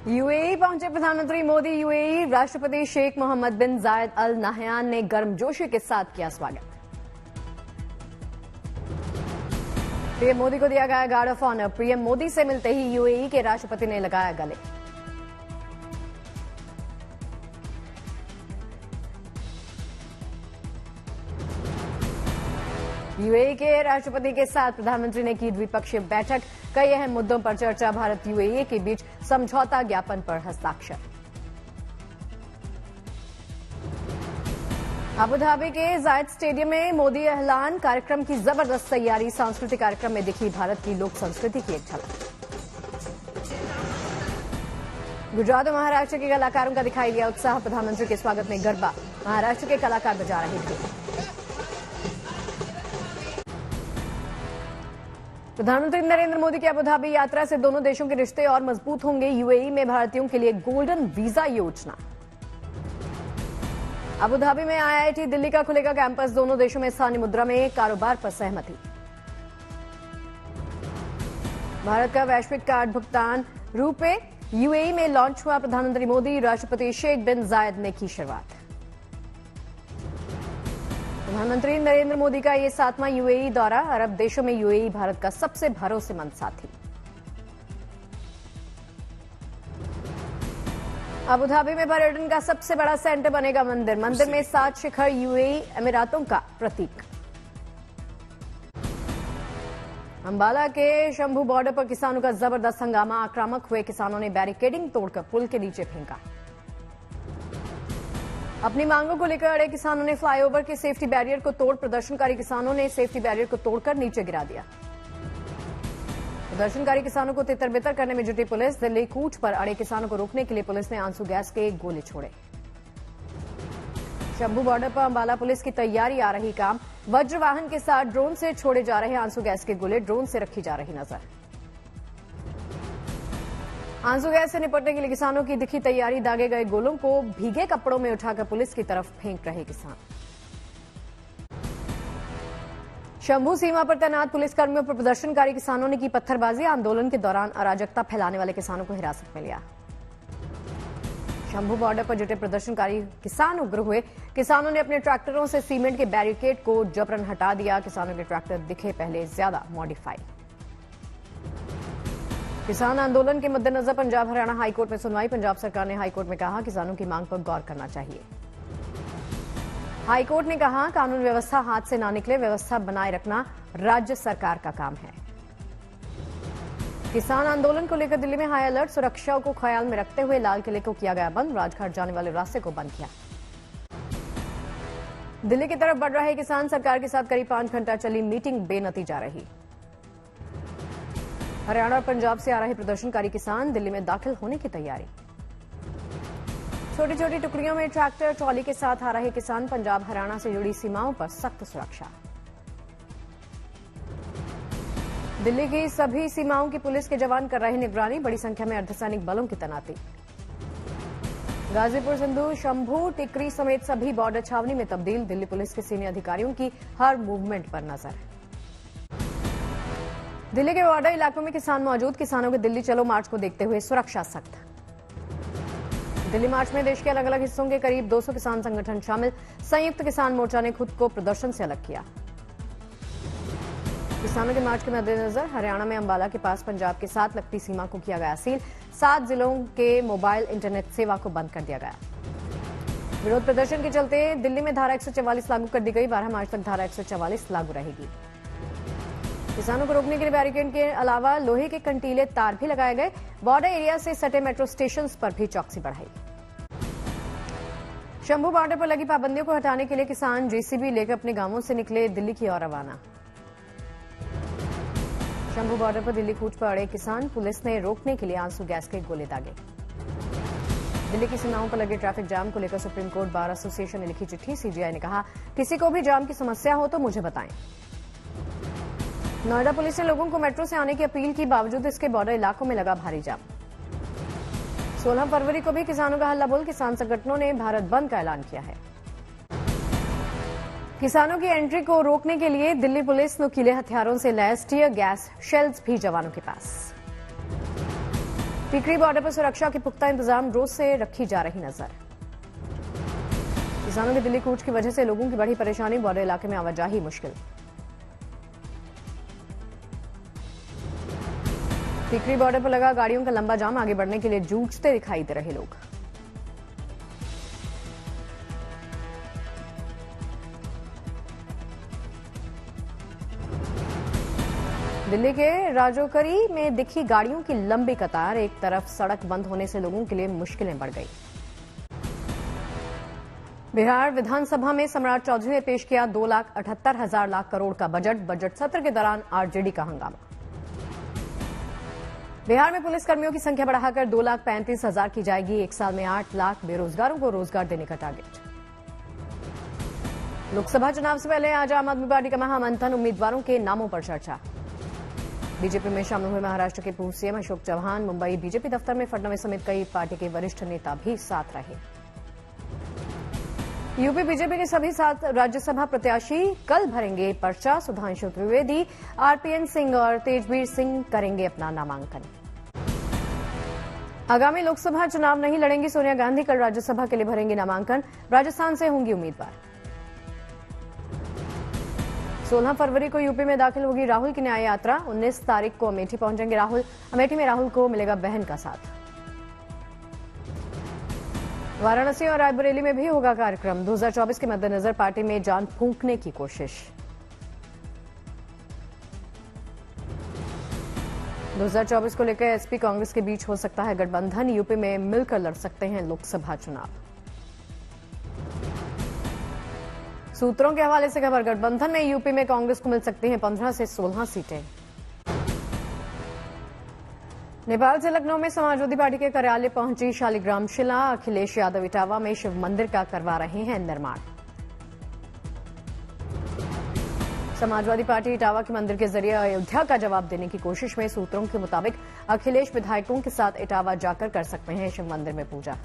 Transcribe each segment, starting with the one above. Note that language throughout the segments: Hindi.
यूएई पहुंचे प्रधानमंत्री मोदी। यूएई राष्ट्रपति शेख मोहम्मद बिन जायद अल नहयान ने गर्मजोशी के साथ किया स्वागत। पीएम मोदी को दिया गया guard of honour. PM Modi से मिलते ही यूएई के राष्ट्रपति ने लगाया गले। यूएई के राष्ट्रपति के साथ प्रधानमंत्री ने की द्विपक्षीय बैठक। कई अहम मुद्दों पर चर्चा। भारत यूएई के बीच समझौता ज्ञापन पर हस्ताक्षर। अबू धाबी के जायद स्टेडियम में मोदी एहलान। कार्यक्रम की जबरदस्त तैयारी। सांस्कृतिक कार्यक्रम में दिखी भारत की लोक संस्कृति की एक झलक। गुजरात और महाराष्ट्र के कलाकारों का दिखाई दिया उत्साह। प्रधानमंत्री के स्वागत में गरबा। महाराष्ट्र के कलाकार बजा रहे थे। प्रधानमंत्री नरेंद्र मोदी की अबू धाबी यात्रा से दोनों देशों के रिश्ते और मजबूत होंगे। यूएई में भारतीयों के लिए गोल्डन वीजा योजना। अबू धाबी में आईआईटी दिल्ली का खुलेगा कैंपस। दोनों देशों में स्थानीय मुद्रा में कारोबार पर सहमति। भारत का वैश्विक कार्ड भुगतान रूपे यूएई में लॉन्च हुआ। प्रधानमंत्री मोदी राष्ट्रपति शेख बिन जायद ने की शुरुआत। प्रधानमंत्री नरेंद्र मोदी का ये 7वां यूएई दौरा। अरब देशों में यूएई भारत का सबसे भरोसेमंद साथी। अबू धाबी में पर्यटन का सबसे बड़ा सेंटर बनेगा मंदिर। मंदिर में 7 शिखर यूएई अमीरातों का प्रतीक। अंबाला के शंभू बॉर्डर पर किसानों का जबरदस्त हंगामा। आक्रामक हुए किसानों ने बैरिकेडिंग तोड़कर पुल के नीचे फेंका। अपनी मांगों को लेकर अड़े किसानों ने फ्लाईओवर के सेफ्टी बैरियर को तोड़ प्रदर्शनकारी किसानों ने सेफ्टी बैरियर को तोड़कर नीचे गिरा दिया। प्रदर्शनकारी किसानों को तितर-बितर करने में जुटी पुलिस। दिल्ली कूच पर अड़े किसानों को रोकने के लिए पुलिस ने आंसू गैस के गोले छोड़े। शंभू बॉर्डर पर अंबाला पुलिस की तैयारी आ रही काम। वज्र वाहन के साथ ड्रोन से छोड़े जा रहे आंसू गैस के गोले। ड्रोन से रखी जा रही नजर। आंसू गैस से निपटने के लिए किसानों की दिखी तैयारी। दागे गए गोलों को भीगे कपड़ों में उठाकर पुलिस की तरफ फेंक रहे किसान। शंभू सीमा पर तैनात पुलिसकर्मियों पर प्रदर्शनकारी किसानों ने की पत्थरबाजी। आंदोलन के दौरान अराजकता फैलाने वाले किसानों को हिरासत में लिया। शंभू बॉर्डर पर जुटे प्रदर्शनकारी किसान उग्र हुए। किसानों ने अपने ट्रैक्टरों से सीमेंट के बैरिकेड को जबरन हटा दिया। किसानों के ट्रैक्टर दिखे पहले ज्यादा मॉडिफाइड। किसान आंदोलन के मद्देनजर पंजाब हरियाणा हाईकोर्ट में सुनवाई। पंजाब सरकार ने हाईकोर्ट में कहा किसानों की मांग पर गौर करना चाहिए। हाईकोर्ट ने कहा कानून व्यवस्था हाथ से ना निकले। व्यवस्था बनाए रखना राज्य सरकार का काम है। किसान आंदोलन को लेकर दिल्ली में हाई अलर्ट। सुरक्षा को ख्याल में रखते हुए लाल किले को किया गया बंद। राजघाट जाने वाले रास्ते को बंद किया। दिल्ली की तरफ बढ़ रहे किसान। सरकार के साथ करीब 5 घंटा चली मीटिंग बेनतीजा रही। हरियाणा और पंजाब से आ रहे प्रदर्शनकारी किसान दिल्ली में दाखिल होने की तैयारी। छोटी छोटी टुकड़ियों में ट्रैक्टर ट्रॉली के साथ आ रहे किसान। पंजाब हरियाणा से जुड़ी सीमाओं पर सख्त सुरक्षा। दिल्ली की सभी सीमाओं की पुलिस के जवान कर रहे निगरानी। बड़ी संख्या में अर्धसैनिक बलों की तैनाती। गाजीपुर सिंधु शंभू टिकरी समेत सभी बॉर्डर छावनी में तब्दील। दिल्ली पुलिस के सीनियर अधिकारियों की हर मूवमेंट पर नजर। दिल्ली के बॉर्डर इलाकों में किसान मौजूद। किसानों के दिल्ली चलो मार्च को देखते हुए सुरक्षा सख्त। दिल्ली मार्च में देश के अलग अलग हिस्सों के करीब 200 किसान संगठन शामिल। संयुक्त किसान मोर्चा ने खुद को प्रदर्शन से अलग किया। किसानों के मार्च के मद्देनजर हरियाणा में अंबाला के पास पंजाब के साथ लगती सीमा को किया गया सील। 7 जिलों के मोबाइल इंटरनेट सेवा को बंद कर दिया गया। विरोध प्रदर्शन के चलते दिल्ली में धारा 144 लागू कर दी गई। 12 मार्च तक धारा 144 लागू रहेगी। किसानों को रोकने के लिए बैरिकेड के अलावा लोहे के कंटीले तार भी लगाए गए। बॉर्डर एरिया से सटे मेट्रो स्टेशंस पर भी चौकसी बढ़ाई। शंभू बॉर्डर पर लगी पाबंदियों को हटाने के लिए किसान जेसीबी लेकर अपने गांवों से निकले दिल्ली की ओर रवाना। शंभू बॉर्डर पर दिल्ली कूच पर अड़े किसान। पुलिस ने रोकने के लिए आंसू गैस के गोले दागे। दिल्ली की सीमाओं पर लगे ट्रैफिक जाम को लेकर सुप्रीम कोर्ट बार एसोसिएशन ने लिखी चिट्ठी। सीजीआई ने कहा किसी को भी जाम की समस्या हो तो मुझे बताएं। नोएडा पुलिस ने लोगों को मेट्रो से आने की अपील की। बावजूद इसके बॉर्डर इलाकों में लगा भारी जाम। 16 फरवरी को भी किसानों का हल्ला बोल। किसान संगठनों ने भारत बंद का ऐलान किया है। किसानों की एंट्री को रोकने के लिए दिल्ली पुलिस नुकीले हथियारों से लैस टीयर गैस शेल्स भी जवानों के पास। टीकरी बॉर्डर पर सुरक्षा के पुख्ता इंतजाम रोज से रखी जा रही नजर। किसानों के दिल्ली कूच की वजह से लोगों की बढ़ी परेशानी, बॉर्डर इलाके में आवाजाही मुश्किल। टीकरी बॉर्डर पर लगा गाड़ियों का लंबा जाम, आगे बढ़ने के लिए जूझते दिखाई दे रहे लोग। दिल्ली के राजौरी में दिखी गाड़ियों की लंबी कतार, एक तरफ सड़क बंद होने से लोगों के लिए मुश्किलें बढ़ गई। बिहार विधानसभा में सम्राट चौधरी ने पेश किया 2,78,000 लाख करोड़ का बजट सत्र के दौरान आरजेडी का हंगामा। बिहार में पुलिसकर्मियों की संख्या बढ़ाकर 2,35,000 की जाएगी, एक साल में 8 लाख बेरोजगारों को रोजगार देने का टारगेट। लोकसभा चुनाव से पहले आज आम आदमी पार्टी का महामंथन, उम्मीदवारों के नामों पर चर्चा। बीजेपी में शामिल हुए महाराष्ट्र के पूर्व सीएम अशोक चौहान, मुंबई बीजेपी दफ्तर में फडणवीस समेत कई पार्टी के वरिष्ठ नेता भी साथ रहे। यूपी बीजेपी के सभी 7 राज्यसभा प्रत्याशी कल भरेंगे पर्चा, सुधांशु त्रिवेदी, आरपीएन सिंह और तेजवीर सिंह करेंगे अपना नामांकन। आगामी लोकसभा चुनाव नहीं लड़ेंगी सोनिया गांधी, कल राज्यसभा के लिए भरेंगे नामांकन, राजस्थान से होंगी उम्मीदवार। 16 फरवरी को यूपी में दाखिल होगी राहुल की न्याय यात्रा, 19 तारीख को अमेठी पहुंचेंगे राहुल, अमेठी में राहुल को मिलेगा बहन का साथ। वाराणसी और रायबरेली में भी होगा कार्यक्रम, 2024 के मद्देनजर पार्टी में जान फूंकने की कोशिश। 2024 को लेकर एसपी कांग्रेस के बीच हो सकता है गठबंधन, यूपी में मिलकर लड़ सकते हैं लोकसभा चुनाव। सूत्रों के हवाले से खबर, गठबंधन में यूपी में कांग्रेस को मिल सकती हैं 15 से 16 सीटें। नेपाल से लखनऊ में समाजवादी पार्टी के कार्यालय पहुंची शालिग्राम शिला, अखिलेश यादव इटावा में शिव मंदिर का करवा रहे हैं निर्माण। समाजवादी पार्टी इटावा के मंदिर के जरिए अयोध्या का जवाब देने की कोशिश में, सूत्रों के मुताबिक अखिलेश विधायकों के साथ इटावा जाकर कर सकते हैं शिव मंदिर में पूजा।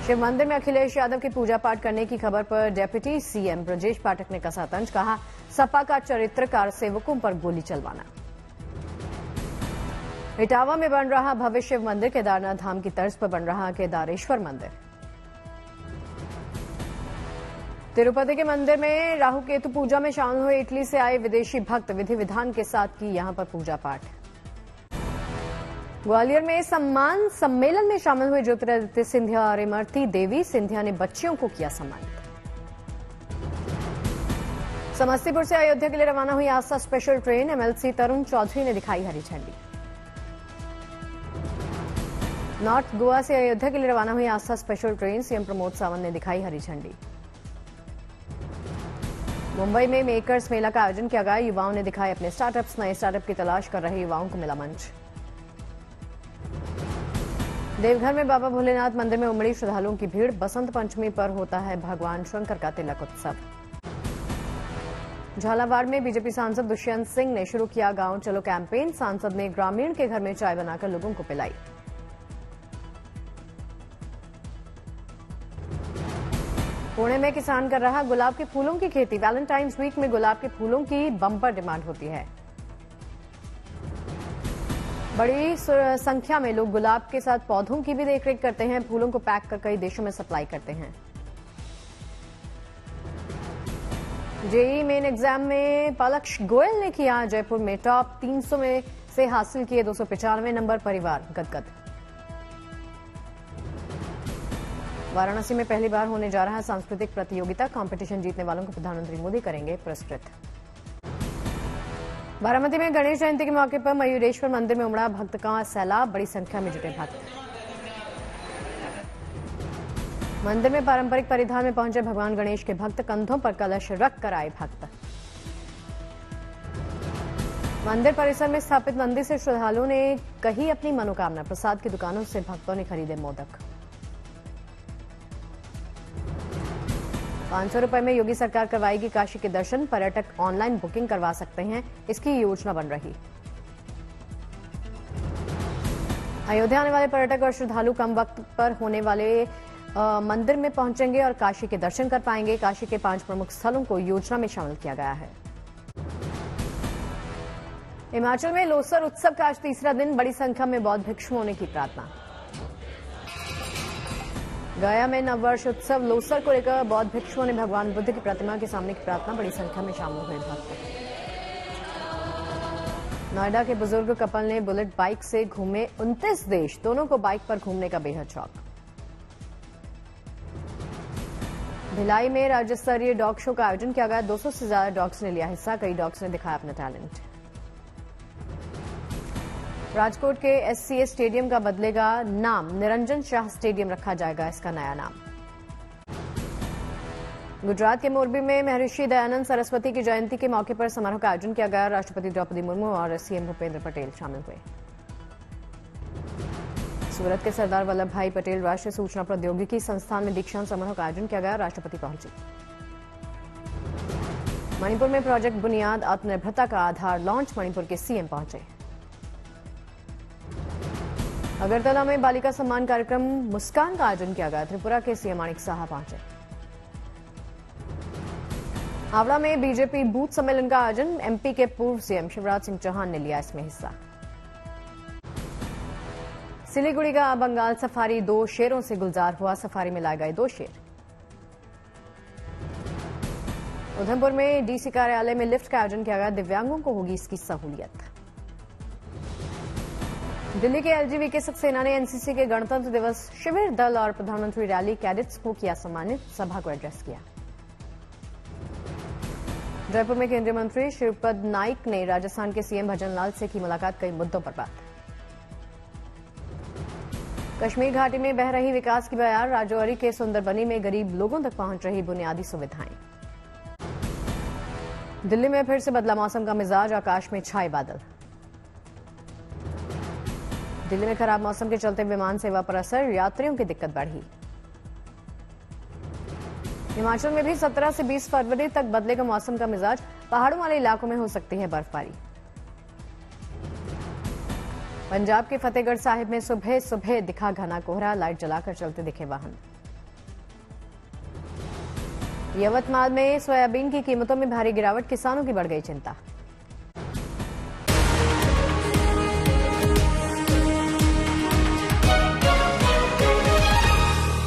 शिव मंदिर में अखिलेश यादव की पूजा पाठ करने की खबर पर डिप्टी सीएम ब्रजेश पाठक ने कसा तंज, कहा सपा का चरित्रकार सेवकों पर गोली चलवाना। इटावा में बन रहा भव्य शिव मंदिर केदारनाथ धाम की तर्ज पर बन रहा केदारेश्वर मंदिर। तिरुपति के मंदिर में राहु केतु पूजा में शामिल हुए इटली से आए विदेशी भक्त, विधि विधान के साथ की यहां पर पूजा पाठ। ग्वालियर में सम्मान सम्मेलन में शामिल हुए ज्योतिरादित्य सिंधिया और इमरती देवी सिंधिया ने बच्चियों को किया सम्मानित। समस्तीपुर से अयोध्या के लिए रवाना हुई आस्था स्पेशल ट्रेन, एमएलसी तरुण चौधरी ने दिखाई हरी झंडी। नॉर्थ गोवा से अयोध्या के लिए रवाना हुई Aastha special train, CM Pramod Sawant ने दिखाई हरी झंडी। मुंबई में मेकर्स मेला का आयोजन किया गया, युवाओं ने दिखाए अपने स्टार्टअप्स, नए स्टार्टअप की तलाश कर रहे युवाओं को मिला मंच। देवघर में बाबा भोलेनाथ मंदिर में उमड़ी श्रद्धालुओं की भीड़, बसंत पंचमी पर होता है भगवान शंकर का तिलक उत्सव। झालावाड़ में बीजेपी सांसद दुष्यंत सिंह ने शुरू किया गांव चलो कैंपेन, सांसद ने ग्रामीण के घर में चाय बनाकर लोगों को पिलाई। पुणे में किसान कर रहा गुलाब के फूलों की खेती, वैलेंटाइंस वीक में गुलाब के फूलों की बम्पर डिमांड होती है। बड़ी संख्या में लोग गुलाब के साथ पौधों की भी देखरेख करते हैं, फूलों को पैक कर कई देशों में सप्लाई करते हैं। जेईई मेन एग्जाम में पलक्ष गोयल ने किया जयपुर में टॉप, 300 में से हासिल किए 295 नंबर, परिवार गदगद। वाराणसी में पहली बार होने जा रहा है सांस्कृतिक प्रतियोगिता, कंपटीशन जीतने वालों को प्रधानमंत्री मोदी करेंगे पुरस्कृत। बारामती में गणेश जयंती के मौके पर मयूरेश्वर मंदिर में उमड़ा भक्त का सैलाब, बड़ी संख्या में जुटे भक्त। मंदिर में पारंपरिक परिधान में पहुंचे भगवान गणेश के भक्त, कंधों पर कलश रख कर आए भक्त। मंदिर परिसर में स्थापित मंदिर से श्रद्धालुओं ने कही अपनी मनोकामना, प्रसाद की दुकानों से भक्तों ने खरीदे मोदक। 500 रुपए में योगी सरकार करवाएगी काशी के दर्शन, पर्यटक ऑनलाइन बुकिंग करवा सकते हैं, इसकी योजना बन रही। अयोध्या आने वाले पर्यटक और श्रद्धालु कम वक्त पर होने वाले मंदिर में पहुंचेंगे और काशी के दर्शन कर पाएंगे। काशी के 5 प्रमुख स्थलों को योजना में शामिल किया गया है। हिमाचल में लोसर उत्सव का आज तीसरा दिन, बड़ी संख्या में बौद्ध भिक्षुओं ने की प्रार्थना। गया में नववर्ष उत्सव लोसर को लेकर बौद्ध भिक्षुओं ने भगवान बुद्ध की प्रतिमा के सामने की प्रार्थना, बड़ी संख्या में शामिल हुए भक्त। नोएडा के बुजुर्ग कपल ने बुलेट बाइक से घूमे 29 देश, दोनों को बाइक पर घूमने का बेहद शौक। भिलाई में राज्य स्तरीय डॉग शो का आयोजन किया गया, 200 से ज्यादा डॉग्स ने लिया हिस्सा, कई डॉग्स ने दिखाया अपना टैलेंट। राजकोट के एससीए स्टेडियम का बदलेगा नाम, निरंजन शाह स्टेडियम रखा जाएगा इसका नया नाम। गुजरात के मोरबी में महर्षि दयानंद सरस्वती की जयंती के मौके पर समारोह का आयोजन किया गया, राष्ट्रपति द्रौपदी मुर्मू और सीएम भूपेंद्र पटेल शामिल हुए। सूरत के सरदार वल्लभ भाई पटेल राष्ट्रीय सूचना प्रौद्योगिकी संस्थान में दीक्षांत समारोह का आयोजन किया गया, राष्ट्रपति पहुंचे। मणिपुर में प्रोजेक्ट बुनियाद आत्मनिर्भरता का आधार लॉन्च, मणिपुर के सीएम पहुंचे। अगरतला में बालिका सम्मान कार्यक्रम मुस्कान का आयोजन किया गया, त्रिपुरा के सीएम माणिक साहा पहुंचे। हावड़ा में बीजेपी बूथ सम्मेलन का आयोजन, एमपी के पूर्व सीएम शिवराज सिंह चौहान ने लिया इसमें हिस्सा। सिलीगुड़ी का बंगाल सफारी 2 शेरों से गुलजार हुआ, सफारी में लाए गए 2 शेर। उधमपुर में डीसी कार्यालय में लिफ्ट का आयोजन किया गया, दिव्यांगों को होगी इसकी सहूलियत। दिल्ली के एलजीबी सक्सेना ने एनसीसी के गणतंत्र दिवस शिविर दल और प्रधानमंत्री रैली कैडेट्स को किया सम्मानित, सभा को एड्रेस किया। जयपुर में केंद्रीय मंत्री श्रीपद नाइक ने राजस्थान के सीएम भजनलाल से की मुलाकात, कई मुद्दों पर बात। कश्मीर घाटी में बह रही विकास की बयार, राजौरी के सुंदरबनी में गरीब लोगों तक पहुंच रही बुनियादी सुविधाएं। दिल्ली में फिर से बदला मौसम का मिजाज, आकाश में छाए बादल। दिल्ली में खराब मौसम के चलते विमान सेवा पर असर, यात्रियों की दिक्कत बढ़ी। हिमाचल में भी 17 से 20 फरवरी तक बदलेगा मौसम का मिजाज, पहाड़ों वाले इलाकों में हो सकती है बर्फबारी। पंजाब के फतेहगढ़ साहिब में सुबह सुबह दिखा घना कोहरा, लाइट जलाकर चलते दिखे वाहन। यवतमाल में सोयाबीन की कीमतों में भारी गिरावट, किसानों की बढ़ गई चिंता।